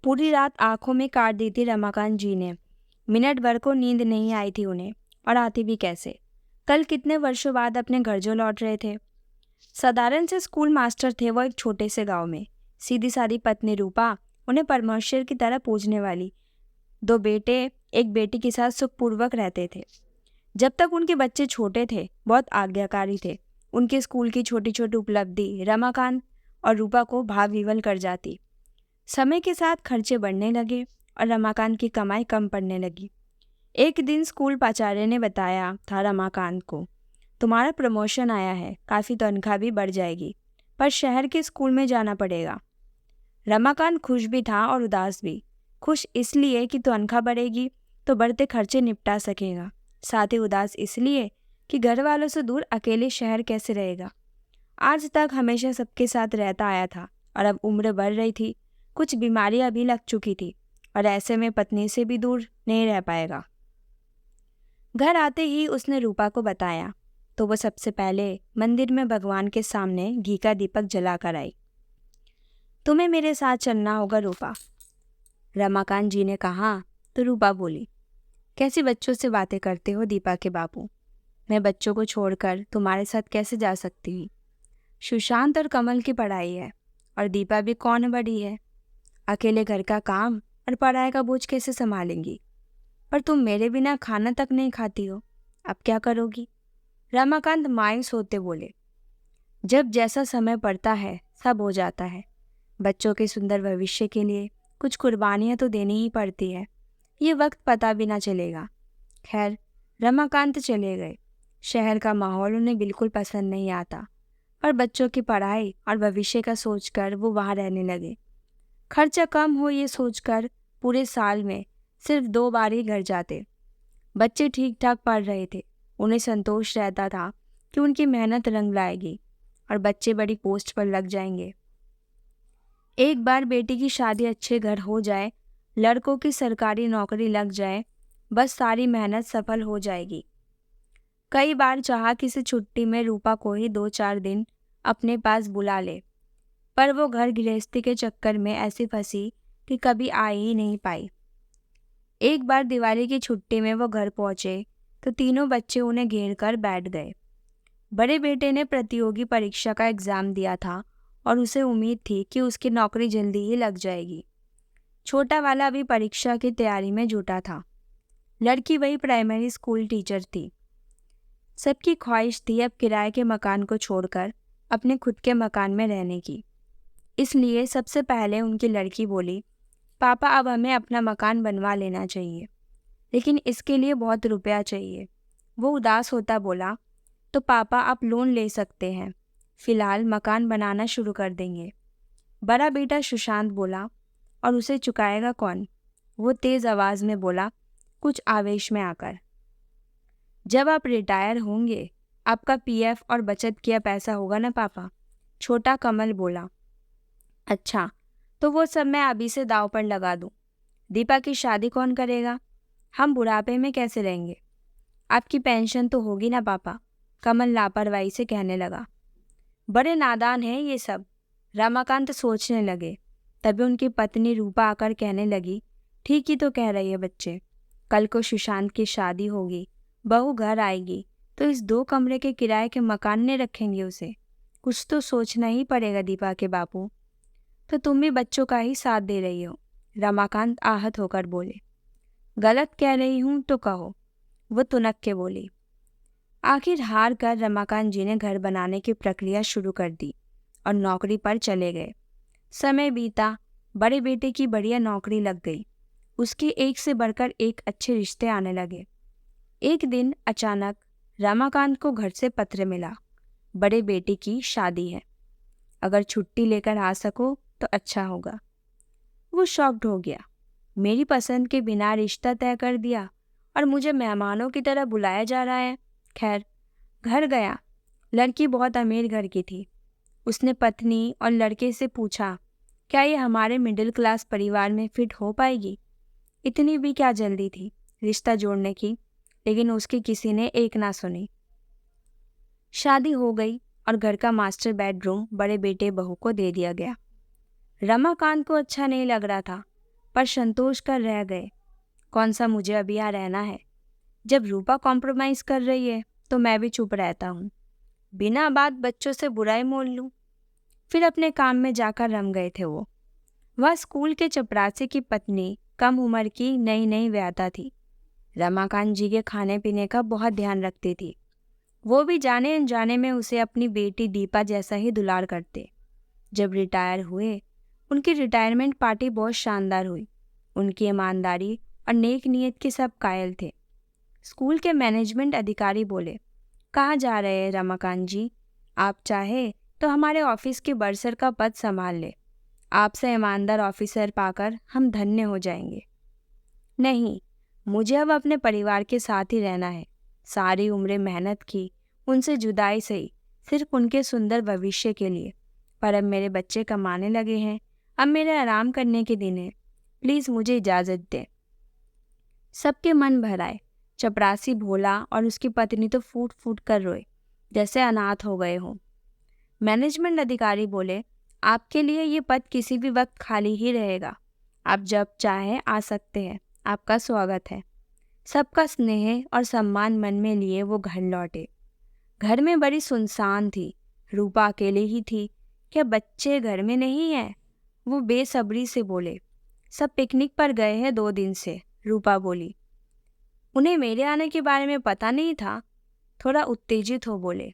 पूरी रात आंखों में काट दी थी रमाकांत जी ने। मिनट भर को नींद नहीं आई थी उन्हें, और आती भी कैसे। कल कितने वर्षों बाद अपने घर जो लौट रहे थे। साधारण से स्कूल मास्टर थे वो एक छोटे से गांव में। सीधी सादी पत्नी रूपा उन्हें परमेश्वर की तरह पूजने वाली। 2 बेटे, एक बेटी के साथ सुखपूर्वक रहते थे। जब तक उनके बच्चे छोटे थे बहुत आज्ञाकारी थे। उनके स्कूल की छोटी छोटी उपलब्धि रमाकांत और रूपा को भाव विवल कर जाती। समय के साथ खर्चे बढ़ने लगे और रमाकांत की कमाई कम पड़ने लगी। एक दिन स्कूल प्राचार्य ने बताया था रमाकांत को, तुम्हारा प्रमोशन आया है, काफ़ी तनख्वाह भी बढ़ जाएगी, पर शहर के स्कूल में जाना पड़ेगा। रमाकांत खुश भी था और उदास भी। खुश इसलिए कि तनख्वाह बढ़ेगी तो बढ़ते खर्चे निपटा सकेगा, साथ ही उदास इसलिए कि घर वालों से दूर अकेले शहर कैसे रहेगा। आज तक हमेशा सबके साथ रहता आया था और अब उम्र बढ़ रही थी, कुछ बीमारियां भी लग चुकी थी और ऐसे में पत्नी से भी दूर नहीं रह पाएगा। घर आते ही उसने रूपा को बताया तो वो सबसे पहले मंदिर में भगवान के सामने घी का दीपक जलाकर आई। तुम्हें मेरे साथ चलना होगा रूपा, रमाकांत जी ने कहा तो रूपा बोली, कैसी बच्चों से बातें करते हो दीपा के बापू, मैं बच्चों को छोड़कर तुम्हारे साथ कैसे जा सकती हूँ। सुशांत और कमल की पढ़ाई है और दीपा भी कौन बड़ी है, अकेले घर का काम और पढ़ाई का बोझ कैसे संभालेंगी। पर तुम मेरे बिना खाना तक नहीं खाती हो, अब क्या करोगी। रमाकांत मायूस होते बोले, जब जैसा समय पड़ता है सब हो जाता है। बच्चों के सुंदर भविष्य के लिए कुछ कुर्बानियां तो देनी ही पड़ती है, ये वक्त पता भी ना चलेगा। खैर, रमाकांत चले गए। शहर का माहौल उन्हें बिल्कुल पसंद नहीं आता, पर बच्चों की पढ़ाई और भविष्य का सोचकर वो वहाँ रहने लगे। खर्चा कम हो ये सोचकर पूरे साल में सिर्फ 2 बार ही घर जाते। बच्चे ठीक ठाक पढ़ रहे थे, उन्हें संतोष रहता था कि उनकी मेहनत रंग लाएगी और बच्चे बड़ी पोस्ट पर लग जाएंगे। एक बार बेटी की शादी अच्छे घर हो जाए, लड़कों की सरकारी नौकरी लग जाए, बस सारी मेहनत सफल हो जाएगी। कई बार चाहा किसी छुट्टी में रूपा को ही 2-4 दिन अपने पास बुला ले, पर वो घर गृहस्थी के चक्कर में ऐसी फंसी कि कभी आ ही नहीं पाई। एक बार दिवाली की छुट्टी में वो घर पहुंचे तो तीनों बच्चे उन्हें घेर कर बैठ गए। बड़े बेटे ने प्रतियोगी परीक्षा का एग्ज़ाम दिया था और उसे उम्मीद थी कि उसकी नौकरी जल्दी ही लग जाएगी। छोटा वाला भी परीक्षा की तैयारी में जुटा था। लड़की वही प्राइमरी स्कूल टीचर थी। सबकी ख्वाहिश थी अब किराए के मकान को छोड़कर अपने खुद के मकान में रहने की। इसलिए सबसे पहले उनकी लड़की बोली, पापा अब हमें अपना मकान बनवा लेना चाहिए, लेकिन इसके लिए बहुत रुपया चाहिए। वो उदास होता बोला, तो पापा आप लोन ले सकते हैं, फिलहाल मकान बनाना शुरू कर देंगे। बड़ा बेटा सुशांत बोला, और उसे चुकाएगा कौन। वो तेज़ आवाज़ में बोला, कुछ आवेश में आकर। जब आप रिटायर होंगे आपका पीएफ और बचत किया पैसा होगा ना पापा। छोटा कमल बोला, अच्छा तो वो सब मैं अभी से दांव पर लगा दूं। दीपा की शादी कौन करेगा, हम बुढ़ापे में कैसे रहेंगे। आपकी पेंशन तो होगी ना पापा, कमल लापरवाही से कहने लगा। बड़े नादान हैं ये सब, रमाकांत सोचने लगे। तभी उनकी पत्नी रूपा आकर कहने लगी, ठीक ही तो कह रही है बच्चे, कल को सुशांत की शादी होगी, बहू घर आएगी तो इस 2 कमरे के किराए के मकान में रखेंगे उसे। कुछ तो सोचना ही पड़ेगा दीपा के बापू। तो तुम भी बच्चों का ही साथ दे रही हो, रमाकांत आहत होकर बोले। गलत कह रही हूँ तो कहो, वो तुनक के बोली। आखिर हार कर रमाकांत जी ने घर बनाने की प्रक्रिया शुरू कर दी और नौकरी पर चले गए। समय बीता, बड़े बेटे की बढ़िया नौकरी लग गई। उसके एक से बढ़कर एक अच्छे रिश्ते आने लगे। एक दिन अचानक रमाकांत को घर से पत्र मिला, बड़े बेटे की शादी है, अगर छुट्टी लेकर आ सको तो अच्छा होगा। वो शॉक्ड हो गया, मेरी पसंद के बिना रिश्ता तय कर दिया और मुझे मेहमानों की तरह बुलाया जा रहा है। खैर, घर गया। लड़की बहुत अमीर घर की थी। उसने पत्नी और लड़के से पूछा, क्या ये हमारे मिडिल क्लास परिवार में फिट हो पाएगी। इतनी भी क्या जल्दी थी रिश्ता जोड़ने की, लेकिन उसकी किसी ने एक ना सुनी। शादी हो गई और घर का मास्टर बेडरूम बड़े बेटे बहू को दे दिया गया। रमाकांत को अच्छा नहीं लग रहा था, पर संतोष कर रह गए। कौन सा मुझे अभी यहाँ रहना है? जब रूपा कॉम्प्रोमाइज़ कर रही है तो मैं भी चुप रहता हूँ, बिना बात बच्चों से बुराई मोल लूँ। फिर अपने काम में जाकर रम गए थे वो। वह स्कूल के चपरासी की पत्नी, कम उम्र की, नई नई व्याता थी। रमाकांत जी के खाने पीने का बहुत ध्यान रखती थी। वो भी जाने अनजाने में उसे अपनी बेटी दीपा जैसा ही दुलार करते। जब रिटायर हुए, उनकी रिटायरमेंट पार्टी बहुत शानदार हुई। उनकी ईमानदारी और नेक नीयत के सब कायल थे। स्कूल के मैनेजमेंट अधिकारी बोले, कहाँ जा रहे हैं रमाकांत जी? आप चाहे तो हमारे ऑफिस के बर्सर का पद संभाल ले। आपसे ईमानदार ऑफिसर पाकर हम धन्य हो जाएंगे। नहीं, मुझे अब अपने परिवार के साथ ही रहना है। सारी उम्रें मेहनत की, उनसे जुदाई सही, सिर्फ उनके सुंदर भविष्य के लिए। पर अब मेरे बच्चे कमाने लगे हैं, अब मेरे आराम करने के दिन हैं। प्लीज़ मुझे इजाज़त दें। सबके मन भर आए। चपरासी भोला और उसकी पत्नी तो फूट फूट कर रोए, जैसे अनाथ हो गए हों। मैनेजमेंट अधिकारी बोले, आपके लिए ये पद किसी भी वक्त खाली ही रहेगा। आप जब चाहें आ सकते हैं। आपका स्वागत है। सबका स्नेह और सम्मान मन में लिए वो घर लौटे। घर में बड़ी सुनसान थी। रूपा अकेले ही थी। क्या बच्चे घर में नहीं हैं? वो बेसब्री से बोले। सब पिकनिक पर गए हैं 2 दिन से, रूपा बोली। उन्हें मेरे आने के बारे में पता नहीं था? थोड़ा उत्तेजित हो बोले।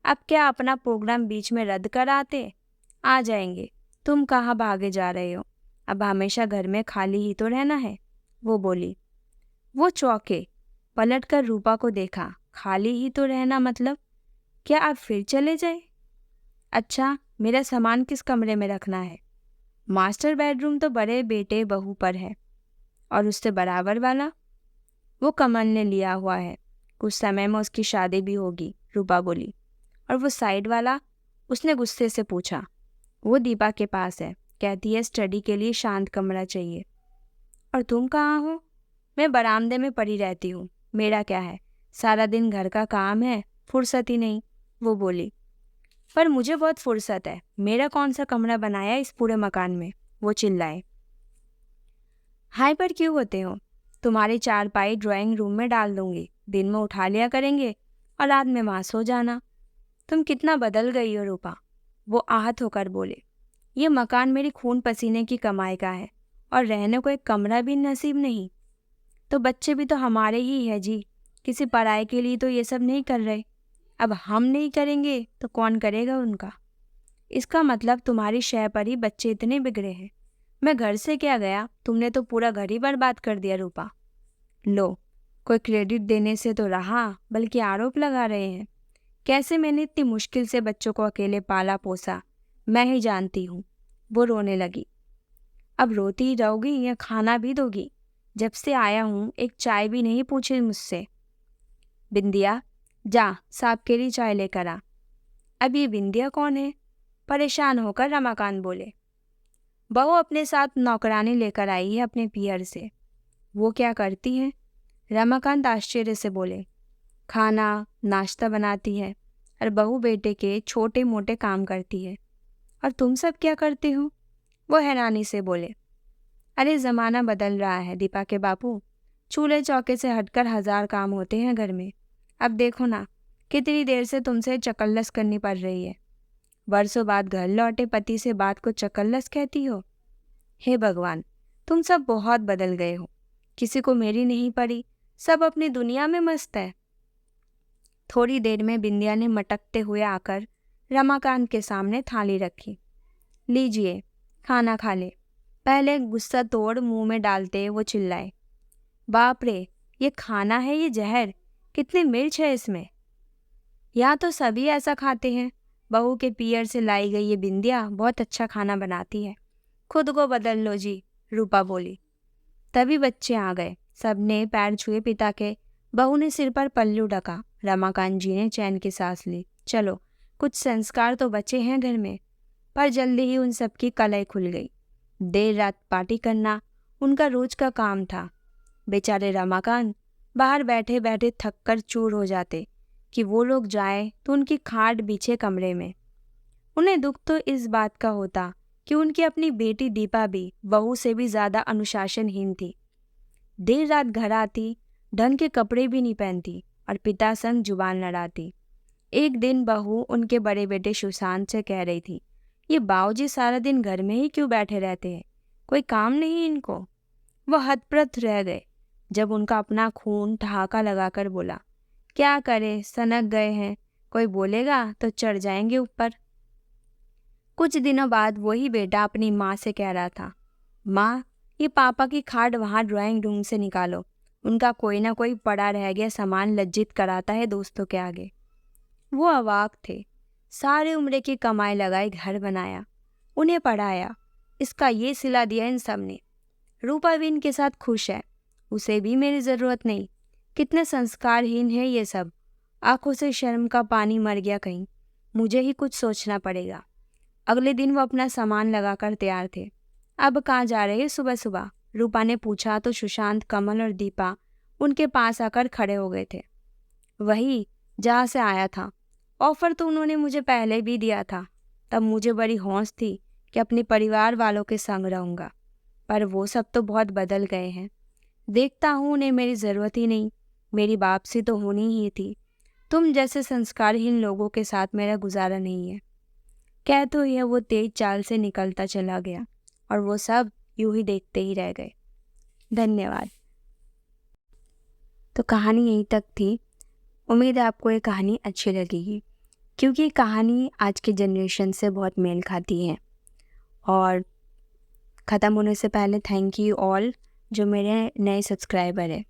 अब क्या अपना प्रोग्राम बीच में रद्द कर आते? आ जाएंगे। तुम कहाँ भागे जा रहे हो? अब हमेशा घर में खाली ही तो रहना है, वो बोली। वो चौंके, पलटकर रूपा को देखा। खाली ही तो रहना मतलब? क्या आप फिर चले जाए? अच्छा, मेरा सामान किस कमरे में रखना है? मास्टर बेडरूम तो बड़े बेटे बहू पर है। और उससे बराबर वाला? वो कमल ने लिया हुआ है। कुछ समय में उसकी शादी भी होगी, रूपा बोली। और वो साइड वाला? उसने गुस्से से पूछा। वो दीपा के पास है, कहती है स्टडी के लिए शांत कमरा चाहिए। और तुम कहाँ हो? मैं बरामदे में पड़ी रहती हूँ। मेरा क्या है, सारा दिन घर का काम है, फुर्सत ही नहीं, वो बोली। पर मुझे बहुत फुर्सत है। मेरा कौन सा कमरा बनाया इस पूरे मकान में, वो चिल्लाए। हाइपर क्यों होते हो? तुम्हारी चारपाई ड्राइंग रूम में डाल दूंगी, दिन में उठा लिया करेंगे और रात में वहाँ सो जाना। तुम कितना बदल गई हो रूपा, वो आहत होकर बोले। ये मकान मेरी खून पसीने की कमाई का है और रहने को एक कमरा भी नसीब नहीं। तो बच्चे भी तो हमारे ही है जी, किसी पराये के लिए तो ये सब नहीं कर रहे। अब हम नहीं करेंगे तो कौन करेगा उनका? इसका मतलब तुम्हारी शय पर ही बच्चे इतने बिगड़े हैं। मैं घर से क्या गया, तुमने तो पूरा घर ही बर्बाद कर दिया रूपा। लो, कोई क्रेडिट देने से तो रहा, बल्कि आरोप लगा रहे हैं। कैसे मैंने इतनी मुश्किल से बच्चों को अकेले पाला पोसा, मैं ही जानती हूँ। वो रोने लगी। अब रोती ही रहोगी या खाना भी दोगी? जब से आया हूँ एक चाय भी नहीं पूछी मुझसे। बिंदिया, जा साहब के लिए चाय लेकर आ। अब ये बिंदिया कौन है? परेशान होकर रमाकांत बोले। बहू अपने साथ नौकरानी लेकर आई है अपने पियर से। वो क्या करती है? रमाकांत आश्चर्य से बोले। खाना नाश्ता बनाती है और बहू बेटे के छोटे मोटे काम करती है। और तुम सब क्या करते हो? वो हैरानी से बोले। अरे ज़माना बदल रहा है दीपा के बापू। चूल्हे चौके से हटकर 1000 काम होते हैं घर में। अब देखो ना, कितनी देर से तुमसे चकल्लस करनी पड़ रही है। बरसों बाद घर लौटे पति से बात को चकल्लस कहती हो? हे भगवान, तुम सब बहुत बदल गए हो। किसी को मेरी नहीं पड़ी, सब अपनी दुनिया में मस्त है। थोड़ी देर में बिंदिया ने मटकते हुए आकर रमाकांत के सामने थाली रखी। लीजिए, खाना खा ले। पहले गुस्सा तोड़ मुंह में डालते वो चिल्लाए। बाप रे, ये खाना है ये जहर? कितनी मिर्च है इसमें? यहाँ तो सभी ऐसा खाते हैं। बहू के पियर से लाई गई ये बिंदिया बहुत अच्छा खाना बनाती है। खुद को बदल लो जी, रूपा बोली। तभी बच्चे आ गए। सबने पैर छुए पिता के। बहू ने सिर पर पल्लू ढका। रमाकांत जी ने चैन की सांस ली। चलो, कुछ संस्कार तो बचे हैं घर में। पर जल्दी ही उन सबकी कलई खुल गई। देर रात पार्टी करना उनका रोज का काम था। बेचारे रमाकांत बाहर बैठे बैठे थक कर चूर हो जाते कि वो लोग जाए तो उनकी खाट बिछे कमरे में। उन्हें दुख तो इस बात का होता कि उनकी अपनी बेटी दीपा भी बहू से भी ज़्यादा अनुशासनहीन थी। देर रात घर आती, ढंग के कपड़े भी नहीं पहनती और पिता संग जुबान लड़ाती। एक दिन बहू उनके बड़े बेटे सुशांत से कह रही थी, ये बाऊजी सारा दिन घर में ही क्यों बैठे रहते हैं, कोई काम नहीं इनको। वह हतप्रथ रह गए जब उनका अपना खून ठहाका लगाकर बोला, क्या करे, सनक गए हैं, कोई बोलेगा तो चढ़ जाएंगे ऊपर। कुछ दिनों बाद वही बेटा अपनी माँ से कह रहा था, माँ ये पापा की खाट वहाँ ड्राइंग रूम से निकालो, उनका कोई ना कोई पड़ा रह गया सामान लज्जित कराता है दोस्तों के आगे। वो अवाक थे। सारे उम्र की कमाई लगाई घर बनाया, उन्हें पढ़ाया, इसका ये सिला दिया इन सब ने। रूपा भी इनके साथ खुश है, उसे भी मेरी ज़रूरत नहीं। कितने संस्कारहीन है ये सब। आंखों से शर्म का पानी मर गया कहीं, मुझे ही कुछ सोचना पड़ेगा। अगले दिन वो अपना सामान लगाकर तैयार थे। अब कहाँ जा रहे हैं सुबह सुबह, रूपा ने पूछा तो सुशांत, कमल और दीपा उनके पास आकर खड़े हो गए थे। वही जहाँ से आया था। ऑफर तो उन्होंने मुझे पहले भी दिया था, तब मुझे बड़ी हौस थी कि अपने परिवार वालों के संग रहूँगा, पर वो सब तो बहुत बदल गए हैं। देखता हूँ उन्हें मेरी ज़रूरत ही नहीं, मेरी वापसी तो होनी ही थी। तुम जैसे संस्कारहीन लोगों के साथ मेरा गुजारा नहीं है। कह तो यह वो तेज चाल से निकलता चला गया और वो सब यूं ही देखते ही रह गए। धन्यवाद। तो कहानी यहीं तक थी। उम्मीद है आपको ये कहानी अच्छी लगेगी, क्योंकि ये कहानी आज के जनरेशन से बहुत मेल खाती है। और ख़त्म होने से पहले थैंक यू ऑल जो मेरे नए सब्सक्राइबर है।